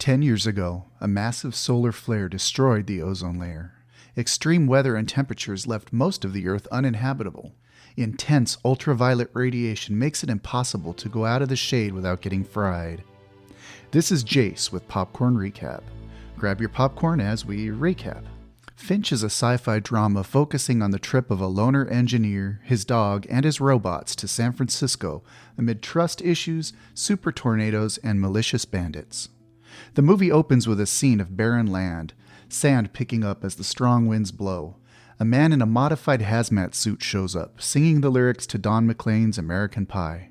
10 years ago, a massive solar flare destroyed the ozone layer. Extreme weather and temperatures left most of the Earth uninhabitable. Intense ultraviolet radiation makes it impossible to go out of the shade without getting fried. This is Jace with Popcorn Recap. Grab your popcorn as we recap. Finch is a sci-fi drama focusing on the trip of a loner engineer, his dog, and his robots to San Francisco amid trust issues, super tornadoes, and malicious bandits. The movie opens with a scene of barren land, sand picking up as the strong winds blow. A man in a modified hazmat suit shows up, singing the lyrics to Don McLean's American Pie.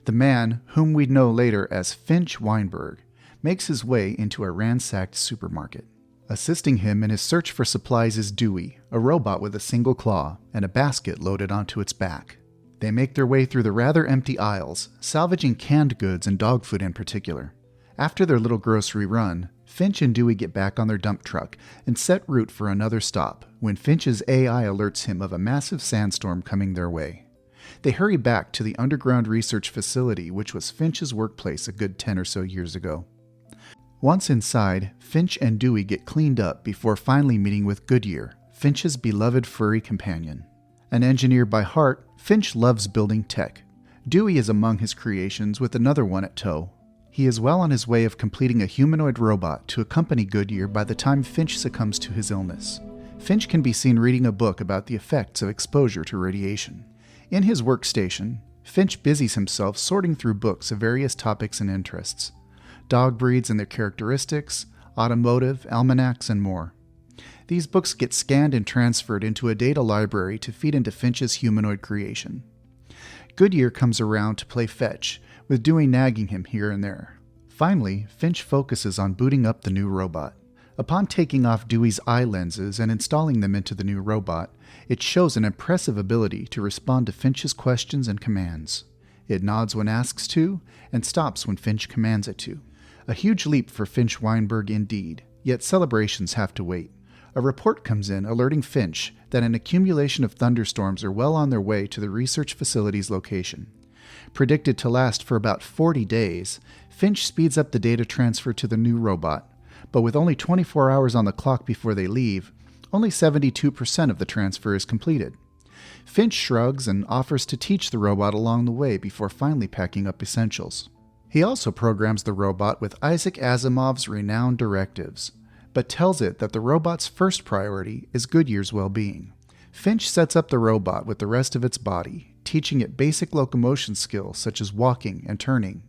The man, whom we'd know later as Finch Weinberg, makes his way into a ransacked supermarket. Assisting him in his search for supplies is Dewey, a robot with a single claw and a basket loaded onto its back. They make their way through the rather empty aisles, salvaging canned goods and dog food in particular. After their little grocery run, Finch and Dewey get back on their dump truck and set route for another stop when Finch's AI alerts him of a massive sandstorm coming their way. They hurry back to the underground research facility, which was Finch's workplace a good 10 or so years ago. Once inside, Finch and Dewey get cleaned up before finally meeting with Goodyear, Finch's beloved furry companion. An engineer by heart, Finch loves building tech. Dewey is among his creations with another one at tow. He is well on his way of completing a humanoid robot to accompany Goodyear by the time Finch succumbs to his illness. Finch can be seen reading a book about the effects of exposure to radiation. In his workstation, Finch busies himself sorting through books of various topics and interests. Dog breeds and their characteristics, automotive, almanacs, and more. These books get scanned and transferred into a data library to feed into Finch's humanoid creation. Goodyear comes around to play fetch, with Dewey nagging him here and there. Finally, Finch focuses on booting up the new robot. Upon taking off Dewey's eye lenses and installing them into the new robot, it shows an impressive ability to respond to Finch's questions and commands. It nods when asked to, and stops when Finch commands it to. A huge leap for Finch Weinberg indeed, yet celebrations have to wait. A report comes in alerting Finch that an accumulation of thunderstorms are well on their way to the research facility's location. Predicted to last for about 40 days, Finch speeds up the data transfer to the new robot, but with only 24 hours on the clock before they leave, only 72% of the transfer is completed. Finch shrugs and offers to teach the robot along the way before finally packing up essentials. He also programs the robot with Isaac Asimov's renowned directives, but tells it that the robot's first priority is Goodyear's well-being. Finch sets up the robot with the rest of its body, teaching it basic locomotion skills such as walking and turning.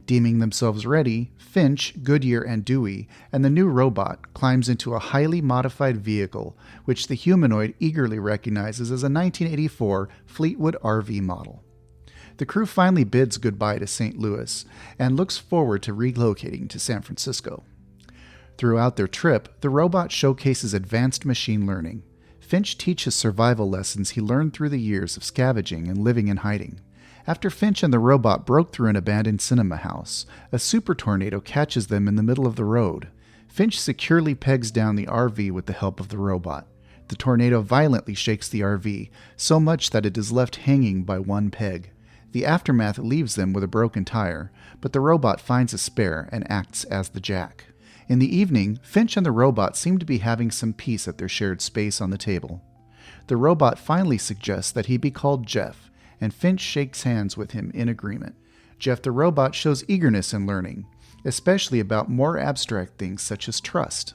Deeming themselves ready, Finch, Goodyear, and Dewey and the new robot climbs into a highly modified vehicle, which the humanoid eagerly recognizes as a 1984 Fleetwood RV model. The crew finally bids goodbye to St. Louis and looks forward to relocating to San Francisco. Throughout their trip, the robot showcases advanced machine learning. Finch teaches survival lessons he learned through the years of scavenging and living in hiding. After Finch and the robot broke through an abandoned cinema house, a super tornado catches them in the middle of the road. Finch securely pegs down the RV with the help of the robot. The tornado violently shakes the RV, so much that it is left hanging by one peg. The aftermath leaves them with a broken tire, but the robot finds a spare and acts as the jack. In the evening, Finch and the robot seem to be having some peace at their shared space on the table. The robot finally suggests that he be called Jeff, and Finch shakes hands with him in agreement. Jeff the robot shows eagerness in learning, especially about more abstract things such as trust.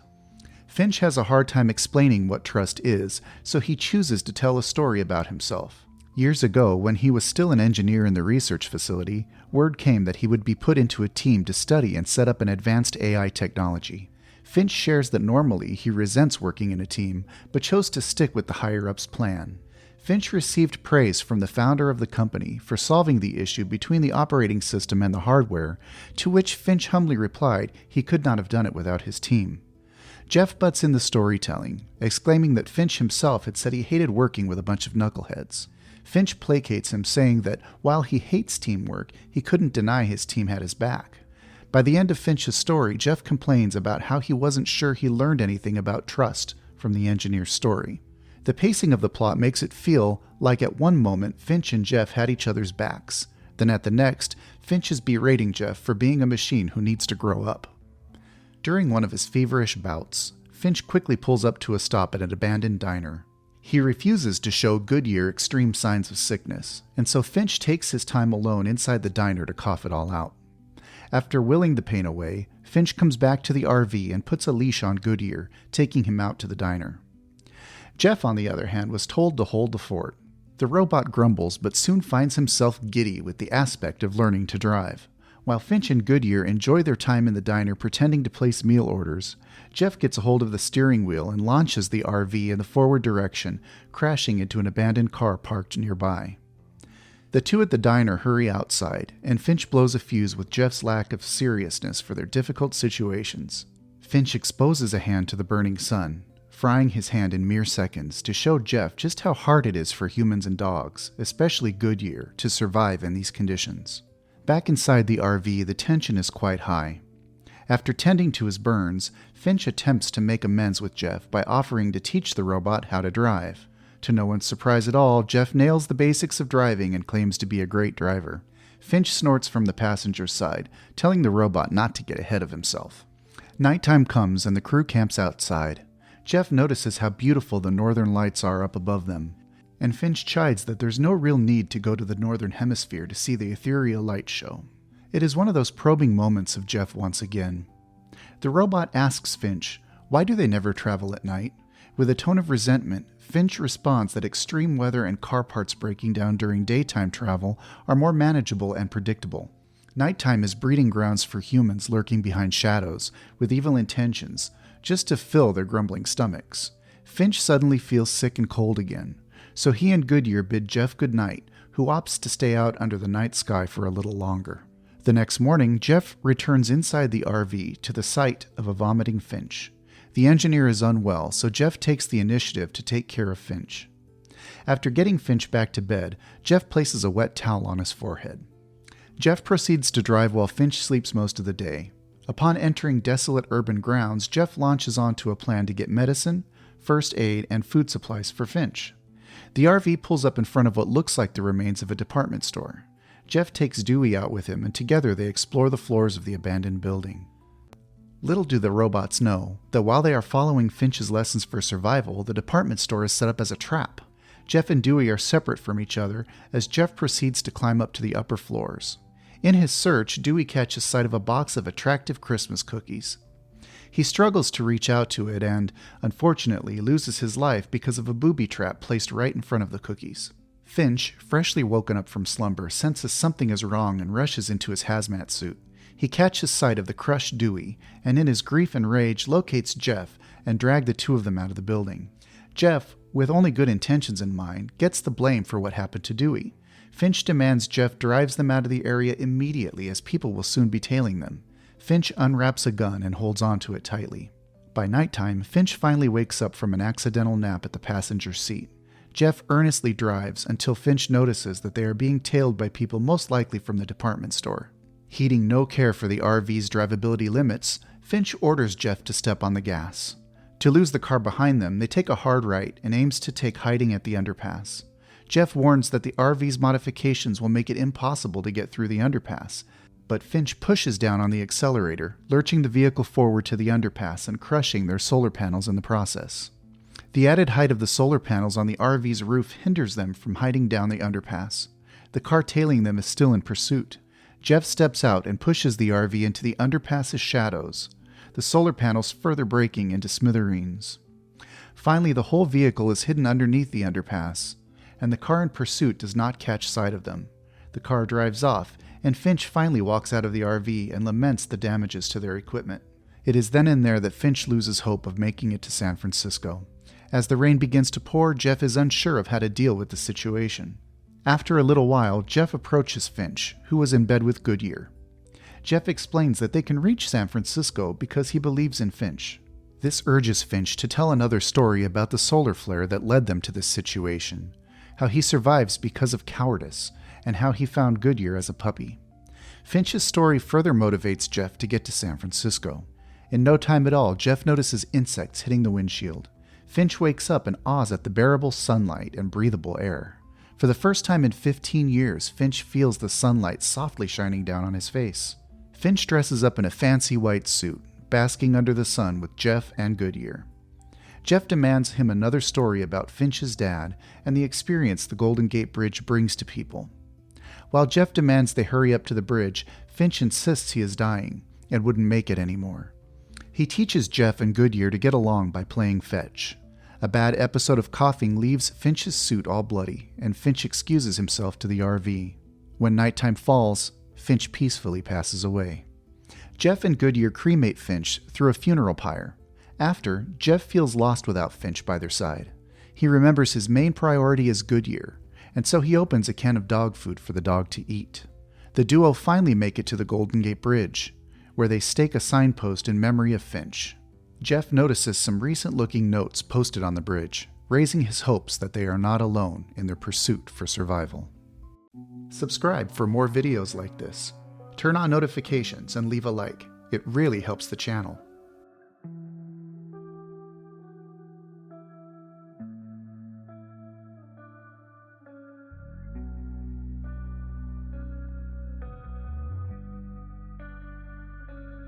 Finch has a hard time explaining what trust is, so he chooses to tell a story about himself. Years ago, when he was still an engineer in the research facility, word came that he would be put into a team to study and set up an advanced AI technology. Finch shares that normally he resents working in a team, but chose to stick with the higher-ups' plan. Finch received praise from the founder of the company for solving the issue between the operating system and the hardware, to which Finch humbly replied he could not have done it without his team. Jeff butts in the storytelling, exclaiming that Finch himself had said he hated working with a bunch of knuckleheads. Finch placates him, saying that while he hates teamwork, he couldn't deny his team had his back. By the end of Finch's story, Jeff complains about how he wasn't sure he learned anything about trust from the engineer's story. The pacing of the plot makes it feel like at one moment Finch and Jeff had each other's backs, then at the next, Finch is berating Jeff for being a machine who needs to grow up. During one of his feverish bouts, Finch quickly pulls up to a stop at an abandoned diner. He refuses to show Goodyear extreme signs of sickness, and so Finch takes his time alone inside the diner to cough it all out. After willing the pain away, Finch comes back to the RV and puts a leash on Goodyear, taking him out to the diner. Jeff, on the other hand, was told to hold the fort. The robot grumbles, but soon finds himself giddy with the aspect of learning to drive. While Finch and Goodyear enjoy their time in the diner pretending to place meal orders, Jeff gets a hold of the steering wheel and launches the RV in the forward direction, crashing into an abandoned car parked nearby. The two at the diner hurry outside, and Finch blows a fuse with Jeff's lack of seriousness for their difficult situations. Finch exposes a hand to the burning sun, frying his hand in mere seconds to show Jeff just how hard it is for humans and dogs, especially Goodyear, to survive in these conditions. Back inside the RV, the tension is quite high. After tending to his burns, Finch attempts to make amends with Jeff by offering to teach the robot how to drive. To no one's surprise at all, Jeff nails the basics of driving and claims to be a great driver. Finch snorts from the passenger's side, telling the robot not to get ahead of himself. Nighttime comes and the crew camps outside. Jeff notices how beautiful the northern lights are up above them, and Finch chides that there's no real need to go to the northern hemisphere to see the ethereal light show. It is one of those probing moments of Jeff once again. The robot asks Finch, why do they never travel at night? With a tone of resentment, Finch responds that extreme weather and car parts breaking down during daytime travel are more manageable and predictable. Nighttime is breeding grounds for humans lurking behind shadows, with evil intentions, just to fill their grumbling stomachs. Finch suddenly feels sick and cold again, so he and Goodyear bid Jeff goodnight, who opts to stay out under the night sky for a little longer. The next morning, Jeff returns inside the RV to the site of a vomiting Finch. The engineer is unwell, so Jeff takes the initiative to take care of Finch. After getting Finch back to bed, Jeff places a wet towel on his forehead. Jeff proceeds to drive while Finch sleeps most of the day. Upon entering desolate urban grounds, Jeff launches onto a plan to get medicine, first aid, and food supplies for Finch. The RV pulls up in front of what looks like the remains of a department store. Jeff takes Dewey out with him, and together they explore the floors of the abandoned building. Little do the robots know that while they are following Finch's lessons for survival, the department store is set up as a trap. Jeff and Dewey are separate from each other as Jeff proceeds to climb up to the upper floors. In his search, Dewey catches sight of a box of attractive Christmas cookies. He struggles to reach out to it and, unfortunately, loses his life because of a booby trap placed right in front of the cookies. Finch, freshly woken up from slumber, senses something is wrong and rushes into his hazmat suit. He catches sight of the crushed Dewey, and in his grief and rage locates Jeff and drags the two of them out of the building. Jeff, with only good intentions in mind, gets the blame for what happened to Dewey. Finch demands Jeff drives them out of the area immediately as people will soon be tailing them. Finch unwraps a gun and holds onto it tightly. By nighttime, Finch finally wakes up from an accidental nap at the passenger seat. Jeff earnestly drives until Finch notices that they are being tailed by people most likely from the department store. Heeding no care for the RV's drivability limits, Finch orders Jeff to step on the gas. To lose the car behind them, they take a hard right and aims to take hiding at the underpass. Jeff warns that the RV's modifications will make it impossible to get through the underpass, but Finch pushes down on the accelerator, lurching the vehicle forward to the underpass and crushing their solar panels in the process. The added height of the solar panels on the RV's roof hinders them from hiding down the underpass. The car tailing them is still in pursuit. Jeff steps out and pushes the RV into the underpass's shadows, the solar panels further breaking into smithereens. Finally, the whole vehicle is hidden underneath the underpass, and the car in pursuit does not catch sight of them. The car drives off, and Finch finally walks out of the RV and laments the damages to their equipment. It is then and there that Finch loses hope of making it to San Francisco. As the rain begins to pour, Jeff is unsure of how to deal with the situation. After a little while, Jeff approaches Finch, who was in bed with Goodyear. Jeff explains that they can reach San Francisco because he believes in Finch. This urges Finch to tell another story about the solar flare that led them to this situation, how he survives because of cowardice, and how he found Goodyear as a puppy. Finch's story further motivates Jeff to get to San Francisco. In no time at all, Jeff notices insects hitting the windshield. Finch wakes up and awes at the bearable sunlight and breathable air. For the first time in 15 years, Finch feels the sunlight softly shining down on his face. Finch dresses up in a fancy white suit, basking under the sun with Jeff and Goodyear. Jeff demands him another story about Finch's dad and the experience the Golden Gate Bridge brings to people. While Jeff demands they hurry up to the bridge, Finch insists he is dying and wouldn't make it anymore. He teaches Jeff and Goodyear to get along by playing fetch. A bad episode of coughing leaves Finch's suit all bloody, and Finch excuses himself to the RV. When nighttime falls, Finch peacefully passes away. Jeff and Goodyear cremate Finch through a funeral pyre. After, Jeff feels lost without Finch by their side. He remembers his main priority is Goodyear, and so he opens a can of dog food for the dog to eat. The duo finally make it to the Golden Gate Bridge, where they stake a signpost in memory of Finch. Jeff notices some recent-looking notes posted on the bridge, raising his hopes that they are not alone in their pursuit for survival. Subscribe for more videos like this. Turn on notifications and leave a like. It really helps the channel.